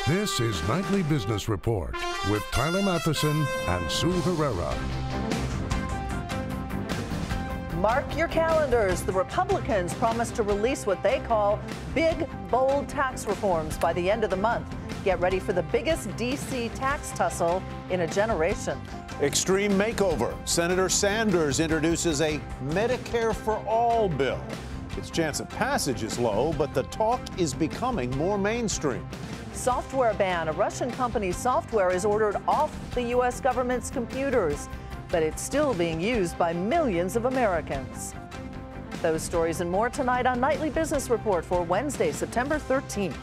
This is Nightly Business Report with Tyler Matheson and Sue Herrera. Mark your calendars. The Republicans promise to release what they call big, bold tax reforms by the end of the month. Get ready for the biggest D.C. tax tussle in a generation. Extreme makeover. Senator Sanders introduces a Medicare for All bill. Its chance of passage is low, but the talk is becoming more mainstream. Software ban. A Russian company's software is ordered off the U.S. government's computers, but it's still being used by millions of Americans. Those stories and more tonight on Nightly Business Report for Wednesday, September 13th.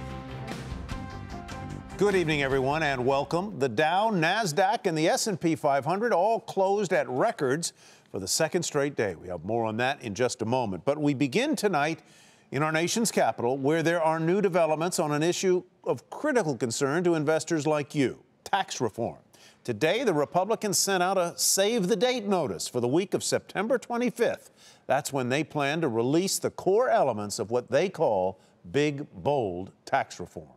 Good evening, everyone, and welcome. The Dow, NASDAQ, and the S&P 500 all closed at records for the second straight day. We have more on that in just a moment. But we begin tonight in our nation's capital, where there are new developments on an issue of critical concern to investors like you, tax reform. Today, the Republicans sent out a save-the-date notice for the week of September 25th. That's when they plan to release the core elements of what they call big, bold tax reform.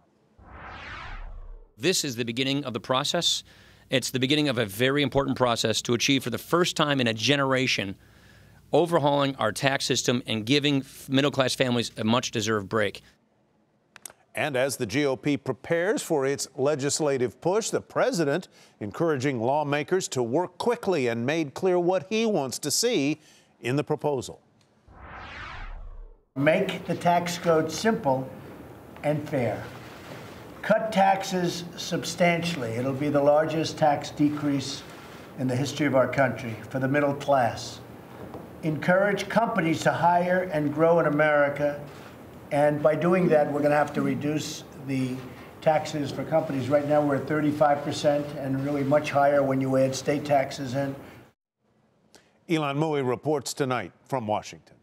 This is the beginning of the process. It's the beginning of a very important process to achieve for the first time in a generation overhauling our tax system and giving middle-class families a much-deserved break. And as the GOP prepares for its legislative push, the president encouraging lawmakers to work quickly and made clear what he wants to see in the proposal. Make the tax code simple and fair. Cut taxes substantially. It'll be the largest tax decrease in the history of our country for the middle class. Encourage companies to hire and grow in America. And by doing that, we're going to have to reduce the taxes for companies. Right now, we're at 35% and really much higher when you add state taxes in. Ilan Mui reports tonight from Washington.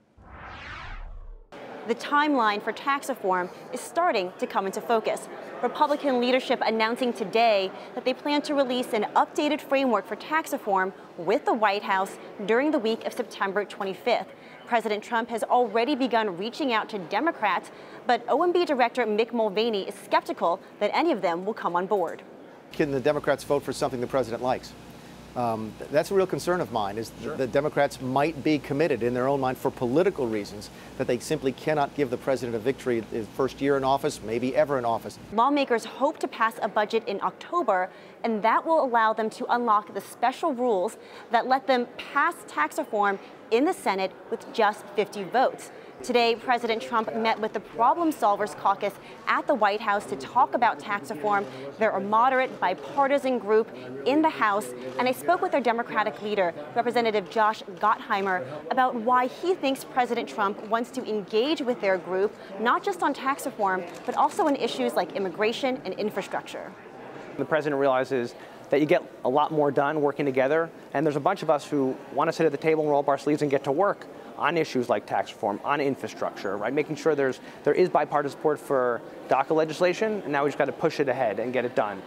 The timeline for tax reform is starting to come into focus. Republican leadership announcing today that they plan to release an updated framework for tax reform with the White House during the week of September 25th. President Trump has already begun reaching out to Democrats, but OMB Director Mick Mulvaney is skeptical that any of them will come on board. Can the Democrats vote for something the president likes? That's a real concern of mine, is sure. The Democrats might be committed in their own mind for political reasons that they simply cannot give the president a victory his first year in office, maybe ever in office. Lawmakers hope to pass a budget in October, and that will allow them to unlock the special rules that let them pass tax reform in the Senate with just 50 votes. Today, President Trump met with the Problem Solvers Caucus at the White House to talk about tax reform. They're a moderate, bipartisan group in the House, and I spoke with their Democratic leader, Representative Josh Gottheimer, about why he thinks President Trump wants to engage with their group, not just on tax reform, but also on issues like immigration and infrastructure. The president realizes that you get a lot more done working together, and there's a bunch of us who want to sit at the table and roll up our sleeves and get to work on issues like tax reform, on infrastructure, right? Making sure there is bipartisan support for DACA legislation, and now we just got to push it ahead and get it done.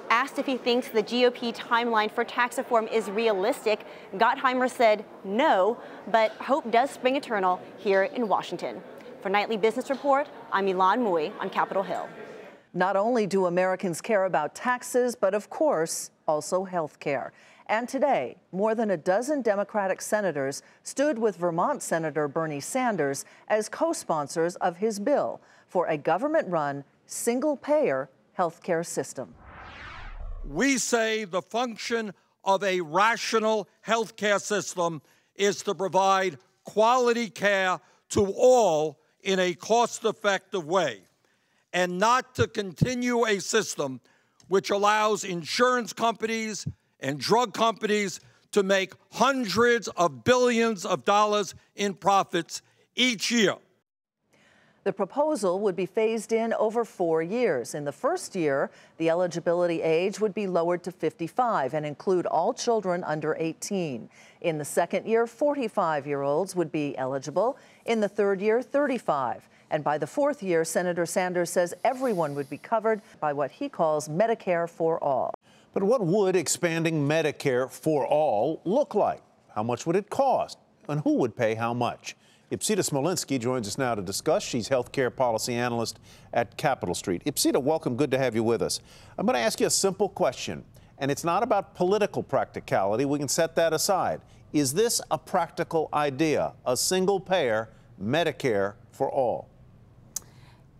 Asked if he thinks the GOP timeline for tax reform is realistic, Gottheimer said no, but hope does spring eternal here in Washington. For Nightly Business Report, I'm Ilan Mui on Capitol Hill. Not only do Americans care about taxes, but of course, also health care. And today, more than a dozen Democratic senators stood with Vermont Senator Bernie Sanders as co-sponsors of his bill for a government-run, single-payer health care system. We say the function of a rational health care system is to provide quality care to all in a cost-effective way, and not to continue a system which allows insurance companies and drug companies to make hundreds of billions of dollars in profits each year. The proposal would be phased in over 4 years. In the first year, the eligibility age would be lowered to 55 and include all children under 18. In the second year, 45-year-olds would be eligible. In the third year, 35. And by the fourth year, Senator Sanders says everyone would be covered by what he calls Medicare for all. But what would expanding Medicare for all look like? How much would it cost? And who would pay how much? Ipsita Smolinski joins us now to discuss. She's healthcare policy analyst at Capital Street. Ipsita, welcome. Good to have you with us. I'm going to ask you a simple question, and it's not about political practicality. We can set that aside. Is this a practical idea, a single-payer Medicare for all?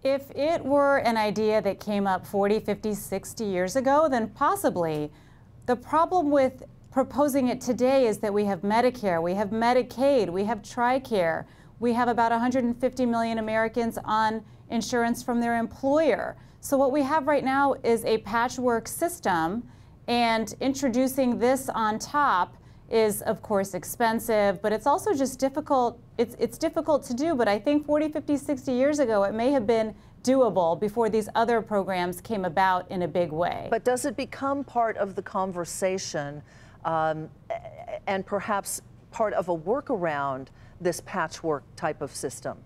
If it were an idea that came up 40, 50, 60 years ago, then possibly. The problem with proposing it today is that we have Medicare, we have Medicaid, we have TRICARE, we have about 150 million Americans on insurance from their employer. So what we have right now is a patchwork system, and introducing this on top is, of course, expensive, but it's also just difficult. It's difficult to do, but I think 40, 50, 60 years ago, it may have been doable before these other programs came about in a big way. But does it become part of the conversation and perhaps part of a workaround this patchwork type of system?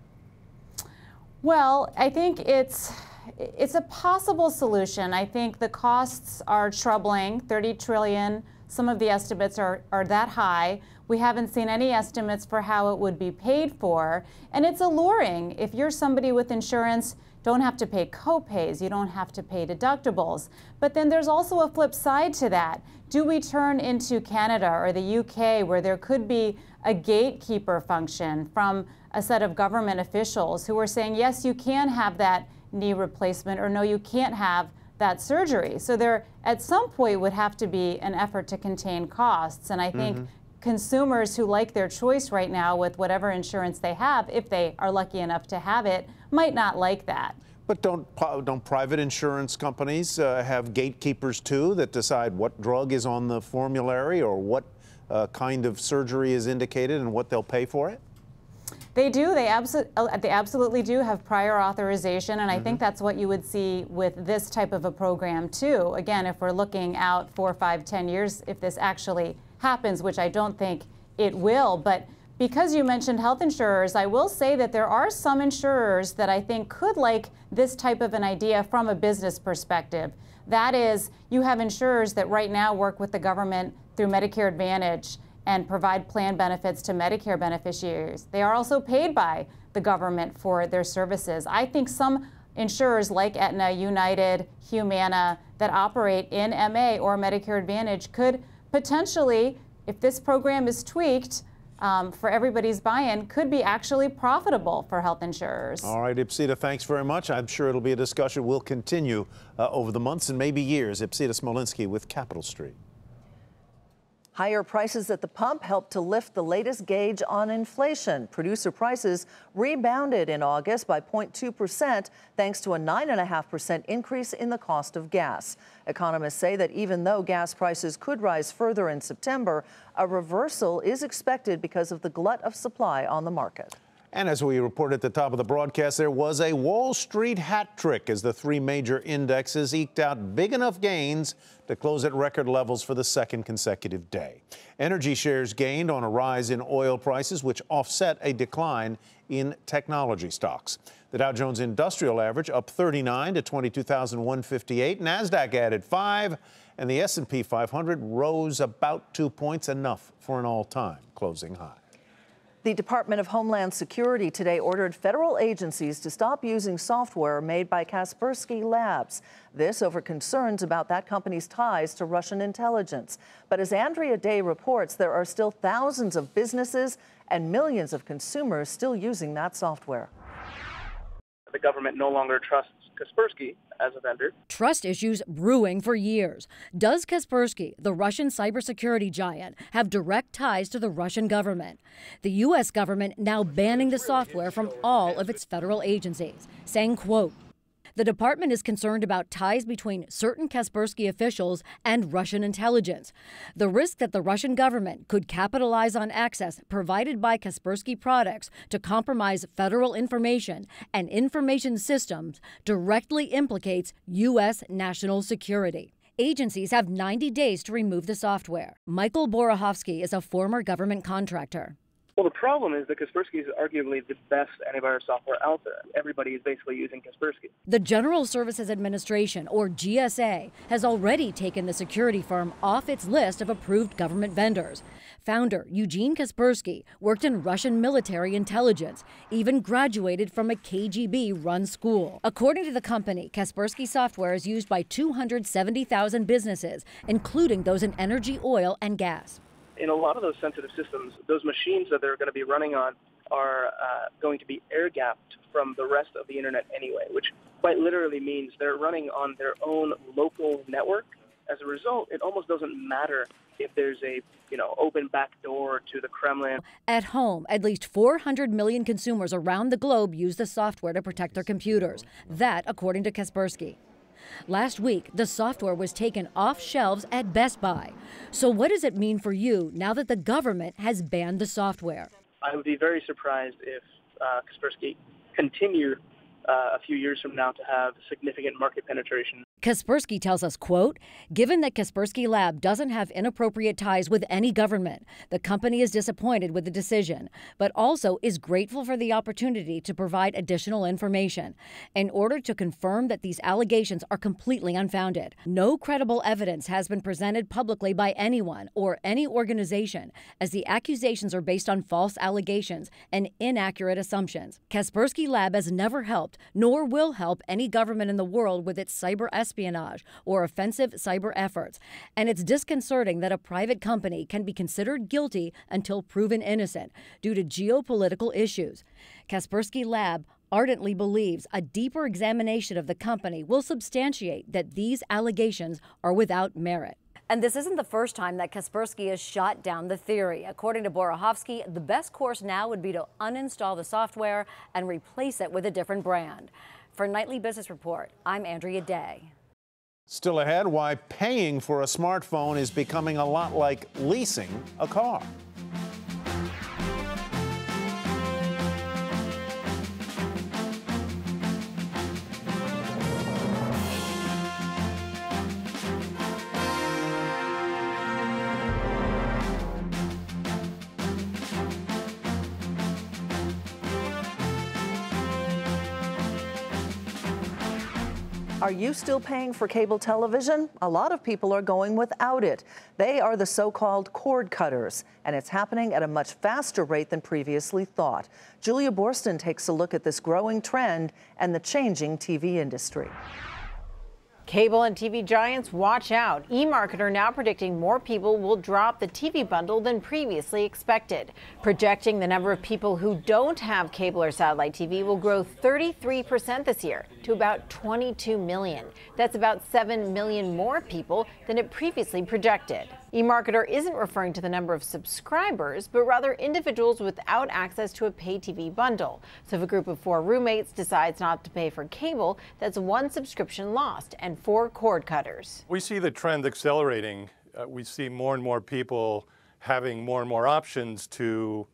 Well, I think it's a possible solution. I think the costs are troubling, 30 trillion. Some of the estimates are that high. We haven't seen any estimates for how it would be paid for. And it's alluring. If you're somebody with insurance, don't have to pay co-pays, you don't have to pay deductibles. But then there's also a flip side to that. Do we turn into Canada or the UK, where there could be a gatekeeper function from a set of government officials who are saying, yes, you can have that knee replacement, or no, you can't have that surgery? So there, at some point, would have to be an effort to contain costs. And I think consumers who like their choice right now with whatever insurance they have, if they are lucky enough to have it, might not like that. But don't private insurance companies have gatekeepers too that decide what drug is on the formulary or what kind of surgery is indicated and what they'll pay for it? They do. They absolutely do have prior authorization, and I think that's what you would see with this type of a program too. Again, if we're looking out 4, 5, 10 years, if this actually happens, which I don't think it will, but because you mentioned health insurers, I will say that there are some insurers that I think could like this type of an idea from a business perspective. That is, you have insurers that right now work with the government through Medicare Advantage and provide plan benefits to Medicare beneficiaries. They are also paid by the government for their services. I think some insurers like Aetna, United, Humana that operate in MA or Medicare Advantage could potentially, if this program is tweaked, for everybody's buy-in, could be actually profitable for health insurers. All right, Ipsita, thanks very much. I'm sure it'll be a discussion we'll continue over the months and maybe years. Ipsita Smolinski with Capital Street. Higher prices at the pump helped to lift the latest gauge on inflation. Producer prices rebounded in August by 0.2% thanks to a 9.5% increase in the cost of gas. Economists say that even though gas prices could rise further in September, a reversal is expected because of the glut of supply on the market. And as we reported at the top of the broadcast, there was a Wall Street hat trick as the three major indexes eked out big enough gains to close at record levels for the second consecutive day. Energy shares gained on a rise in oil prices, which offset a decline in technology stocks. The Dow Jones Industrial Average up 39 to 22,158. NASDAQ added 5, and the S&P 500 rose about 2 points, enough for an all-time closing high. The Department of Homeland Security today ordered federal agencies to stop using software made by Kaspersky Labs. This over concerns about that company's ties to Russian intelligence. But as Andrea Day reports, there are still thousands of businesses and millions of consumers still using that software. The government no longer trusts Kaspersky as a vendor. Trust issues brewing for years. Does Kaspersky, the Russian cybersecurity giant, have direct ties to the Russian government? The U.S. government now banning the software from all of its federal agencies, saying, quote, "The department is concerned about ties between certain Kaspersky officials and Russian intelligence. The risk that the Russian government could capitalize on access provided by Kaspersky products to compromise federal information and information systems directly implicates U.S. national security." Agencies have 90 days to remove the software. Michael Borochovsky is a former government contractor. Well, the problem is that Kaspersky is arguably the best antivirus software out there. Everybody is basically using Kaspersky. The General Services Administration, or GSA, has already taken the security firm off its list of approved government vendors. Founder Eugene Kaspersky worked in Russian military intelligence, even graduated from a KGB-run school. According to the company, Kaspersky software is used by 270,000 businesses, including those in energy, oil, and gas. In a lot of those sensitive systems, those machines that they're going to be running on are going to be air-gapped from the rest of the internet anyway, which quite literally means they're running on their own local network. As a result, it almost doesn't matter if there's a open back door to the Kremlin. At home, at least 400 million consumers around the globe use the software to protect their computers. That, according to Kaspersky. Last week, the software was taken off shelves at Best Buy. So what does it mean for you now that the government has banned the software? I would be very surprised if Kaspersky continued a few years from now to have significant market penetration. Kaspersky tells us, quote, given that Kaspersky Lab doesn't have inappropriate ties with any government, the company is disappointed with the decision, but also is grateful for the opportunity to provide additional information in order to confirm that these allegations are completely unfounded. No credible evidence has been presented publicly by anyone or any organization, as the accusations are based on false allegations and inaccurate assumptions. Kaspersky Lab has never helped, nor will help any government in the world with its cyber espionage or offensive cyber efforts, and it's disconcerting that a private company can be considered guilty until proven innocent due to geopolitical issues. Kaspersky Lab ardently believes a deeper examination of the company will substantiate that these allegations are without merit. And this isn't the first time that Kaspersky has shot down the theory. According to Borohovsky, the best course now would be to uninstall the software and replace it with a different brand. For Nightly Business Report, I'm Andrea Day. Still ahead, why paying for a smartphone is becoming a lot like leasing a car. Are you still paying for cable television? A lot of people are going without it. They are the so-called cord cutters, and it's happening at a much faster rate than previously thought. Julia Borston takes a look at this growing trend and the changing TV industry. Cable and TV giants, watch out. eMarketer now predicting more people will drop the TV bundle than previously expected, projecting the number of people who don't have cable or satellite TV will grow 33% this year to about 22 million. That's about 7 million more people than it previously projected. eMarketer isn't referring to the number of subscribers, but rather individuals without access to a pay TV bundle. So if a group of 4 roommates decides not to pay for cable, that's 1 subscription lost and 4 cord cutters. We see the trend accelerating. We see more and more people having more and more options to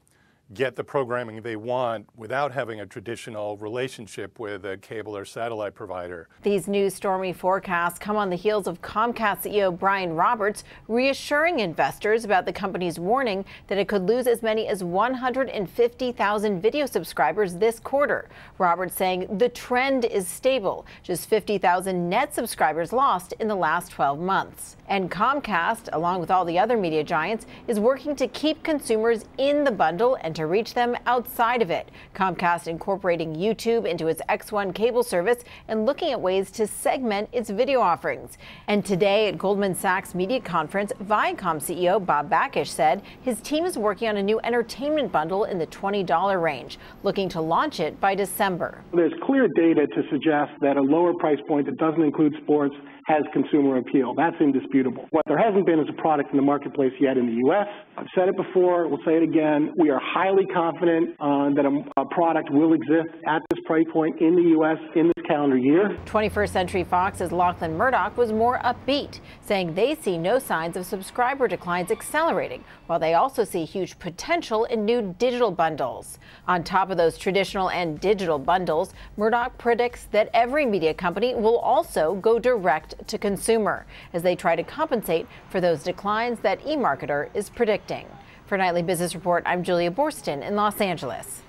get the programming they want without having a traditional relationship with a cable or satellite provider. These new stormy forecasts come on the heels of Comcast CEO Brian Roberts reassuring investors about the company's warning that it could lose as many as 150,000 video subscribers this quarter. Roberts saying the trend is stable, just 50,000 net subscribers lost in the last 12 months. And Comcast, along with all the other media giants, is working to keep consumers in the bundle and to reach them outside of it. Comcast incorporating YouTube into its X1 cable service and looking at ways to segment its video offerings. And today at Goldman Sachs Media Conference, Viacom CEO Bob Bakish said his team is working on a new entertainment bundle in the $20 range, looking to launch it by December. There's clear data to suggest that a lower price point that doesn't include sports has consumer appeal. That's indisputable. What there hasn't been is a product in the marketplace yet in the U.S. I've said it before, we'll say it again. We are highly confident that a product will exist at this price point in the U.S. in this calendar year. 21st Century Fox's Lachlan Murdoch was more upbeat, saying they see no signs of subscriber declines accelerating, while they also see huge potential in new digital bundles. On top of those traditional and digital bundles, Murdoch predicts that every media company will also go direct to consumer as they try to compensate for those declines that eMarketer is predicting. For Nightly Business Report, I'm Julia Borston in Los Angeles.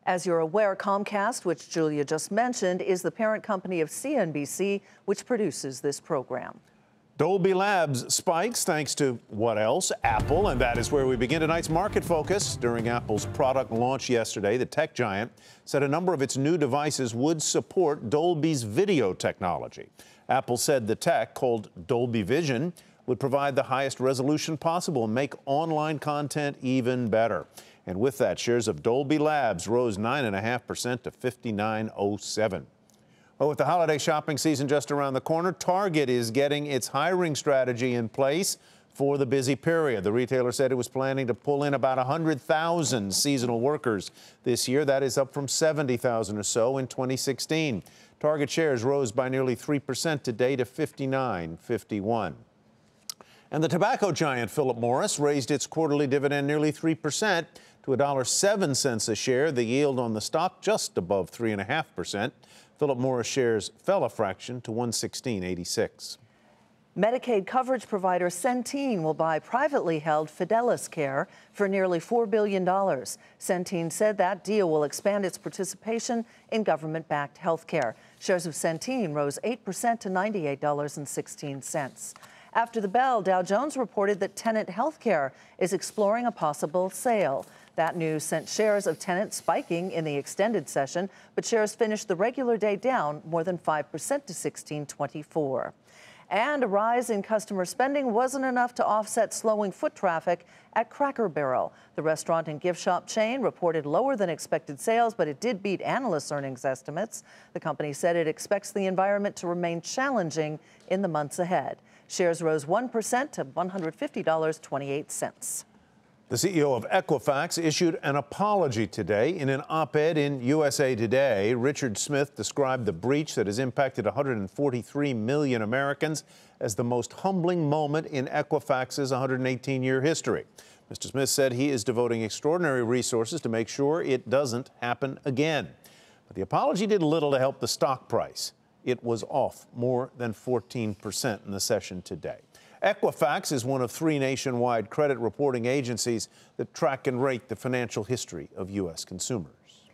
As you're aware, Comcast, which Julia just mentioned, is the parent company of CNBC, which produces this program. Dolby Labs spikes thanks to what else? Apple, and that is where we begin tonight's market focus. During Apple's product launch yesterday, the tech giant said a number of its new devices would support Dolby's video technology. Apple said the tech, called Dolby Vision, would provide the highest resolution possible and make online content even better. And with that, shares of Dolby Labs rose 9.5% to $59.07. Well, with the holiday shopping season just around the corner, Target is getting its hiring strategy in place for the busy period. The retailer said it was planning to pull in about 100,000 seasonal workers this year. That is up from 70,000 or so in 2016. Target shares rose by nearly 3% today to $59.51. And the tobacco giant Philip Morris raised its quarterly dividend nearly 3% to $1.07 a share. The yield on the stock just above 3.5%. Philip Morris shares fell a fraction to $116.86. Medicaid coverage provider Centene will buy privately held Fidelis Care for nearly $4 billion. Centene said that deal will expand its participation in government-backed health care. Shares of Centene rose 8% to $98.16. After the bell, Dow Jones reported that Tenet Healthcare is exploring a possible sale. That news sent shares of Tenet spiking in the extended session, but shares finished the regular day down more than 5% to $16.24. And a rise in customer spending wasn't enough to offset slowing foot traffic at Cracker Barrel. The restaurant and gift shop chain reported lower than expected sales, but it did beat analysts' earnings estimates. The company said it expects the environment to remain challenging in the months ahead. Shares rose 1% to $150.28. The CEO of Equifax issued an apology today. In an op-ed in USA Today, Richard Smith described the breach that has impacted 143 million Americans as the most humbling moment in Equifax's 118-year history. Mr. Smith said he is devoting extraordinary resources to make sure it doesn't happen again. But the apology did little to help the stock price. It was off more than 14% in the session today. Equifax is one of 3 nationwide credit reporting agencies that track and rate the financial history of U.S. consumers.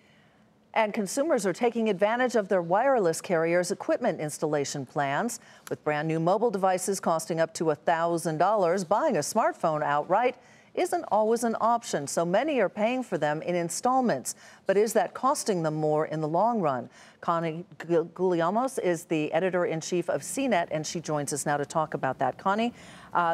And consumers are taking advantage of their wireless carriers' equipment installation plans. With brand new mobile devices costing up to $1,000, buying a smartphone outright isn't always an option, so many are paying for them in installments. But is that costing them more in the long run? Connie Guliamos is the editor-in-chief of CNET, and she joins us now to talk about that. Connie,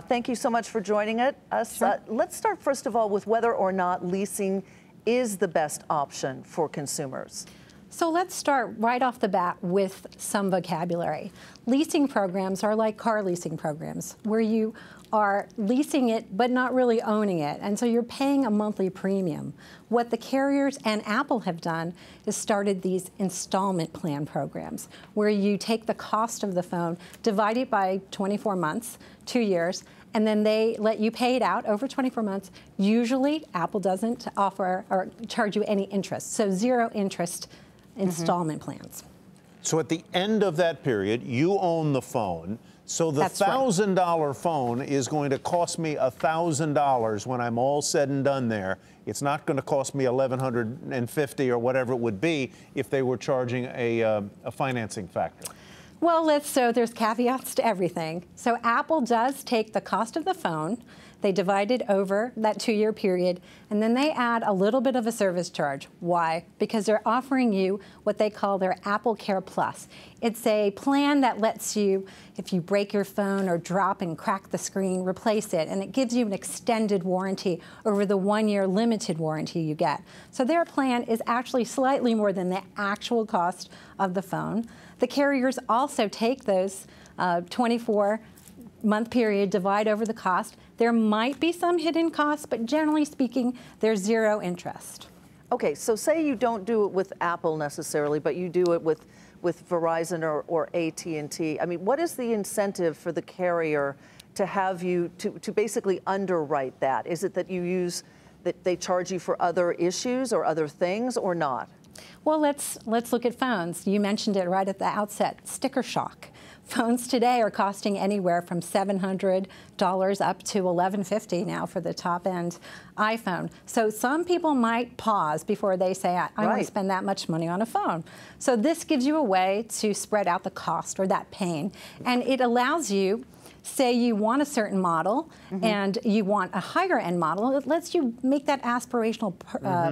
thank you so much for joining us. Sure. Let's start, first of all, with whether or not leasing is the best option for consumers. So let's start right off the bat with some vocabulary. Leasing programs are like car leasing programs, where you are leasing it but not really owning it, and so you're paying a monthly premium. What the carriers and Apple have done is started these installment plan programs, where you take the cost of the phone, divide it by 24 months, 2 years, and then they let you pay it out over 24 months. Usually, Apple doesn't offer or charge you any interest, so zero interest installment plans. So at the end of that period, you own the phone. So the $1,000 phone is going to cost me $1,000 when I'm all said and done there. It's not going to cost me $1,150 or whatever it would be if they were charging a financing factor. Well, so there's caveats to everything. So Apple does take the cost of the phone, they divide it over that 2-year period, and then they add a little bit of a service charge. Why? Because they're offering you what they call their Apple Care Plus. It's a plan that lets you, if you break your phone or drop and crack the screen, replace it, and it gives you an extended warranty over the 1-year limited warranty you get. So their plan is actually slightly more than the actual cost of the phone. The carriers also take those 24-month period, divide over the cost. There might be some hidden costs, but generally speaking, there's zero interest. Okay, so say you don't do it with Apple necessarily, but you do it with Verizon or AT&T. I mean, what is the incentive for the carrier to have you to basically underwrite that? Is it that that they charge you for other issues or other things, or not? Well, let's look at phones. You mentioned it right at the outset, sticker shock. Phones today are costing anywhere from $700 up to $1,150 now for the top-end iPhone. So some people might pause before they say, I want to spend that much money on a phone. So this gives you a way to spread out the cost or that pain, and it allows you say you want a certain model and you want a higher end model, it lets you make that aspirational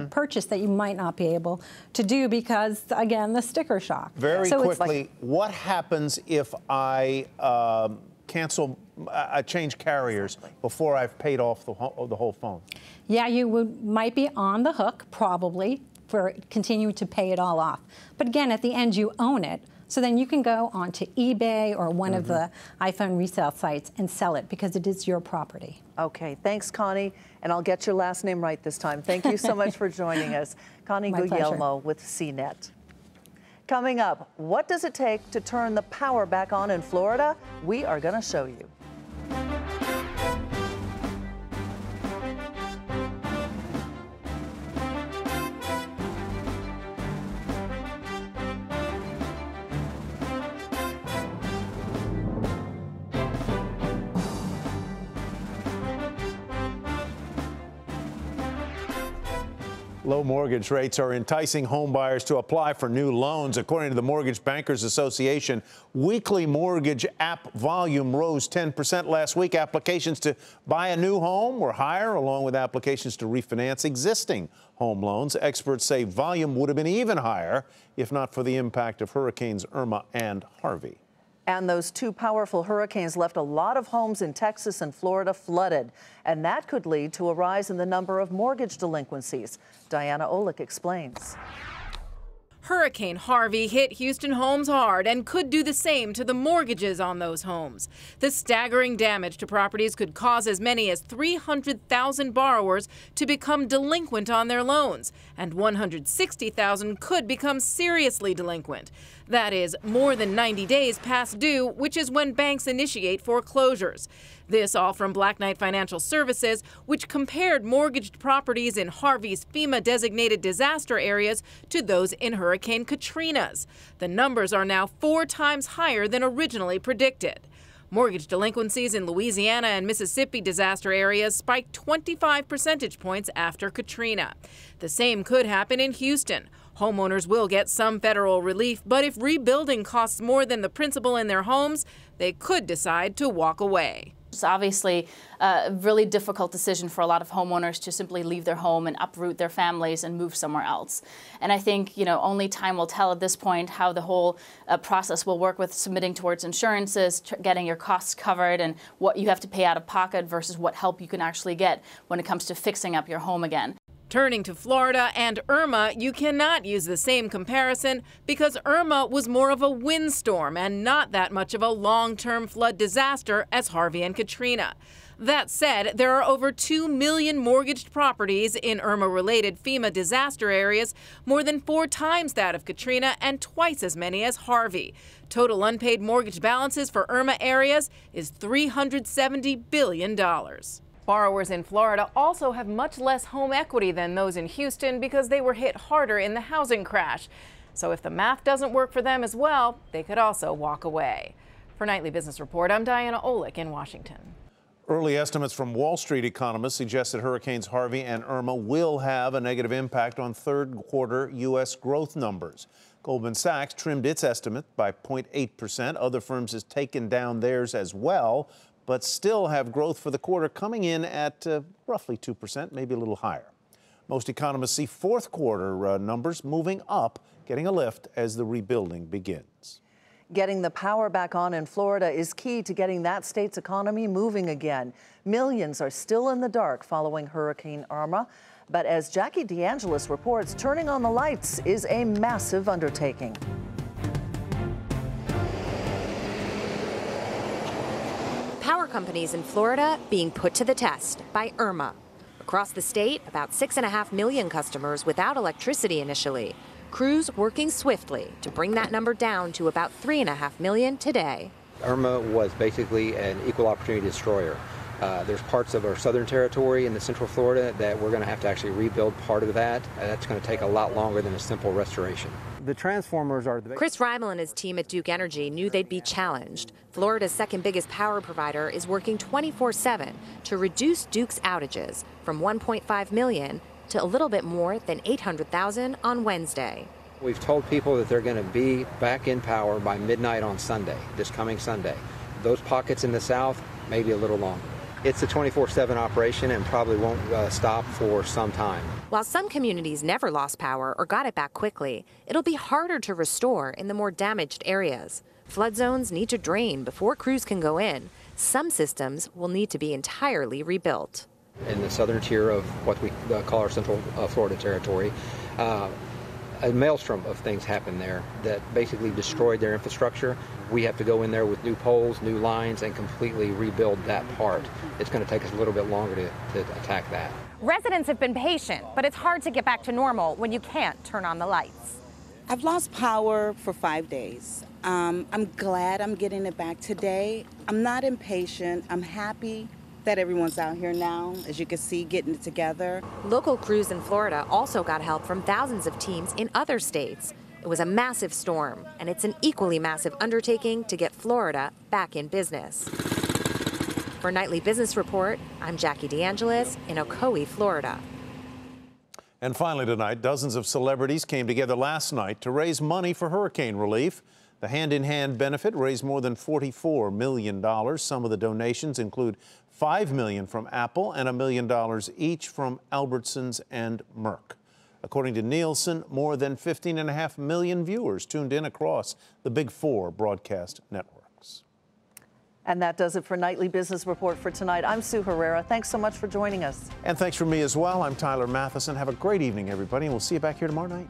purchase that you might not be able to do because, again, the sticker shock. Very so quickly, what happens if I change carriers before I've paid off the whole phone? Yeah, you might be on the hook, probably, for continuing to pay it all off. But again, at the end, you own it. So then you can go onto eBay or one of the iPhone resale sites and sell it because it is your property. Okay, thanks, Connie. And I'll get your last name right this time. Thank you so much for joining us. Connie Guglielmo with CNET. Coming up, what does it take to turn the power back on in Florida? We are going to show you. Low mortgage rates are enticing home buyers to apply for new loans. According to the Mortgage Bankers Association, weekly mortgage app volume rose 10% last week. Applications to buy a new home were higher, along with applications to refinance existing home loans. Experts say volume would have been even higher if not for the impact of Hurricanes Irma and Harvey. And those two powerful hurricanes left a lot of homes in Texas and Florida flooded. And that could lead to a rise in the number of mortgage delinquencies. Diana Olick explains. Hurricane Harvey hit Houston homes hard and could do the same to the mortgages on those homes. The staggering damage to properties could cause as many as 300,000 borrowers to become delinquent on their loans, and 160,000 could become seriously delinquent. That is more than 90 days past due, which is when banks initiate foreclosures. This all from Black Knight Financial Services, which compared mortgaged properties in Harvey's FEMA-designated disaster areas to those in Hurricane Katrina's. The numbers are now 4 times higher than originally predicted. Mortgage delinquencies in Louisiana and Mississippi disaster areas spiked 25 percentage points after Katrina. The same could happen in Houston. Homeowners will get some federal relief, but if rebuilding costs more than the principal in their homes, they could decide to walk away. It's obviously a really difficult decision for a lot of homeowners to simply leave their home and uproot their families and move somewhere else. And I think, only time will tell at this point how the whole process will work with submitting towards insurances, getting your costs covered, and what you have to pay out of pocket versus what help you can actually get when it comes to fixing up your home again. Turning to Florida and Irma, you cannot use the same comparison because Irma was more of a windstorm and not that much of a long-term flood disaster as Harvey and Katrina. That said, there are over 2 million mortgaged properties in Irma-related FEMA disaster areas, more than 4 times that of Katrina and twice as many as Harvey. Total unpaid mortgage balances for Irma areas is $370 billion. Borrowers in Florida also have much less home equity than those in Houston because they were hit harder in the housing crash. So if the math doesn't work for them as well, they could also walk away. For Nightly Business Report, I'm Diana Olick in Washington. Early estimates from Wall Street economists suggest that Hurricanes Harvey and Irma will have a negative impact on third quarter U.S. growth numbers. Goldman Sachs trimmed its estimate by 0.8%. Other firms have taken down theirs as well, but still have growth for the quarter coming in at roughly 2%, maybe a little higher. Most economists see fourth quarter numbers moving up, getting a lift as the rebuilding begins. Getting the power back on in Florida is key to getting that state's economy moving again. Millions are still in the dark following Hurricane Irma. But as Jackie DeAngelis reports, turning on the lights is a massive undertaking. Power companies in Florida being put to the test by Irma. Across the state, about 6.5 million customers without electricity initially. Crews working swiftly to bring that number down to about 3.5 million today. Irma was basically an equal opportunity destroyer. There's parts of our southern territory in the central Florida that we're going to have to actually rebuild part of that. That's going to take a lot longer than a simple restoration. The transformers are the... Chris Reimel and his team at Duke Energy knew they'd be challenged. Florida's second biggest power provider is working 24/7 to reduce Duke's outages from 1.5 million to a little bit more than 800,000 on Wednesday. We've told people that they're going to be back in power by midnight on Sunday, this coming Sunday. Those pockets in the south, maybe a little longer. It's a 24/7 operation and probably won't stop for some time. While some communities never lost power or got it back quickly, it'll be harder to restore in the more damaged areas. Flood zones need to drain before crews can go in. Some systems will need to be entirely rebuilt. In the southern tier of what we call our Central Florida territory, a maelstrom of things happened there that basically destroyed their infrastructure. We have to go in there with new poles, new lines, and completely rebuild that part. It's going to take us a little bit longer to attack that. Residents have been patient, but it's hard to get back to normal when you can't turn on the lights. I've lost power for 5 days. I'm glad I'm getting it back today. I'm not impatient. I'm happy that everyone's out here now, as you can see, getting it together. Local crews in Florida also got help from thousands of teams in other states. It was a massive storm, and it's an equally massive undertaking to get Florida back in business. For Nightly Business Report, I'm Jackie DeAngelis in Ocoee, Florida. And finally tonight, dozens of celebrities came together last night to raise money for hurricane relief. The Hand in Hand benefit raised more than $44 million. Some of the donations include $5 million from Apple and $1 million each from Albertsons and Merck. According to Nielsen, more than 15.5 million viewers tuned in across the Big Four broadcast networks. And that does it for Nightly Business Report for tonight. I'm Sue Herrera. Thanks so much for joining us. And thanks from me as well. I'm Tyler Mathison. Have a great evening, everybody, and we'll see you back here tomorrow night.